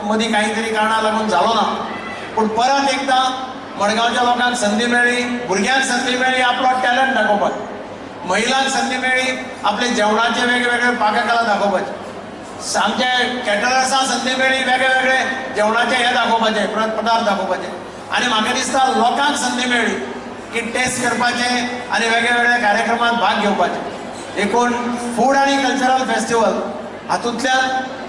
मदीं काहीतरी कारणां लागून जालो ना, पूण परत एकदां मडगांवच्या लोकांक संदी मेळ्ळी, भुरग्यांक संदी मेळ्ळी आपलो टॅलंट दाखोवपाक, महिलांक संदी मेळ्ळी आपले जेवणाचे वेगवेगळे पाककला दाखोवपाचे, आमचे कॅटरर्सांक संदी मेळ्ळी वेगवेगळे जेवणाचे हे दाखोवपाचे पदार्थ दाखोवपाचे, आनी म्हाका दिसता लोकांक संदी मेळ्ळी की टेस्ट करपाचे आनी वेगवेगळ्या कार्यक्रमांत भाग घेवपाचे। एकूण फूड आनी कल्चरल फेस्टिवल हातूंतल्यान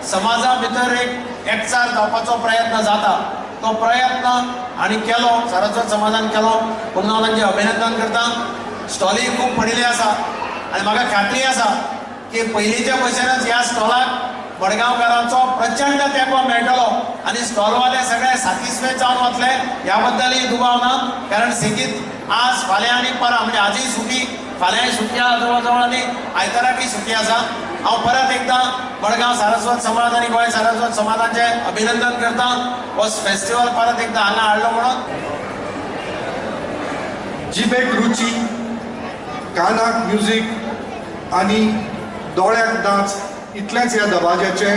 समाजा भितर एक एकचार जावपाचो प्रयत्न जाता। तो प्रयत्न हांणी केलो, सारस्वत समाजान केलो, पुन्हा हांव तांचें अभिनंदन करता। स्टॉली खूब पडिल्ली आसा आनी म्हाका खात्री आसा की पयलींच्या भशेनच ह्या स्टॉलाक मडगांवकारांचो प्रचंड तेंको मेळटलो आनी स्टॉलवाले सगळे सॅटिस्फाय जावन वतले, ह्या बद्दलय दुबाव ना, कारण सेगीत आज फाल्यां आनी परवा म्हणजे आजय सुटी, फाल्यां सुटी आसा जवळ जवळ आनी आयताराकय सुटी आसा। हांव परत एकदां मडगांव सारस्वत समाज आनी गोंय सारस्वत समाजाचें अभिनंदन करता, हो फेस्टिवल परत एकदां हांगा हाडलो म्हणून। जिबेक रुची, कानाक म्युझिक आनी दोळ्याक नाच इतलेंच ह्या दबाज्याचें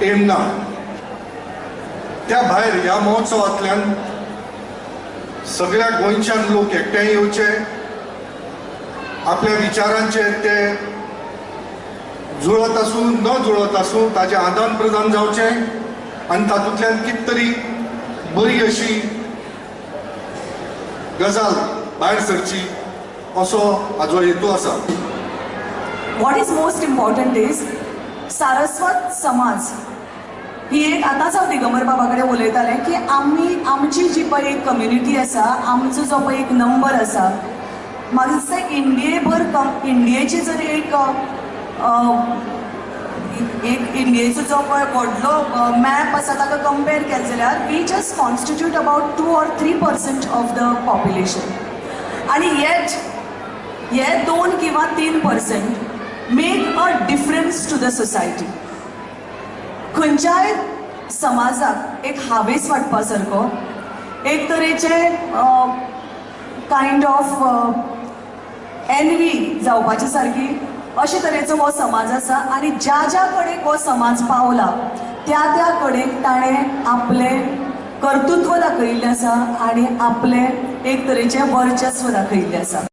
एम ना। त्या भायर ह्या महोत्सवांतल्यान सगळ्या गोंयच्यान लोक एकठांय येवचे, आपल्या विचारांचे ते जुळत आसूं न जुळत आसूं ताचें आदान प्रदान जावचें आनी तातूंतल्यान कित तरी बरी अशी गजाल भायर सरची असो हाजो हेतू आसा। What is most important is Saraswat समाज ही एक, आतांच हांव दिगंबर बाबा कडेन उलयतालें की आमची जी पळय एक कम्युनिटी आसा, आमचो जो पळय एक नंबर आसा, म्हाका दिसता इंडियेची जर एक इंडियेचो जो पळय व्हडलो मॅप आसा ताका कंपेर केलें जाल्यार we just constitute about 2 or 3% of the population, आनी येट हे 2 किंवा 3% make a difference to the society. खंयच्याय समाजाक एक हावेस वाटपा सारको, एक तरेचे कायंड ऑफ एनवी जावपाची सारकी अशे तरेचो हो समाज आसा, आनी ज्या ज्या कडेन हो समाज पावला त्या त्या कडेन ताणें आपलें कर्तृत्व दाखयिल्लें आसा आनी आपलें एक तरेचें वर्चस्व दाखयिल्लें आसा।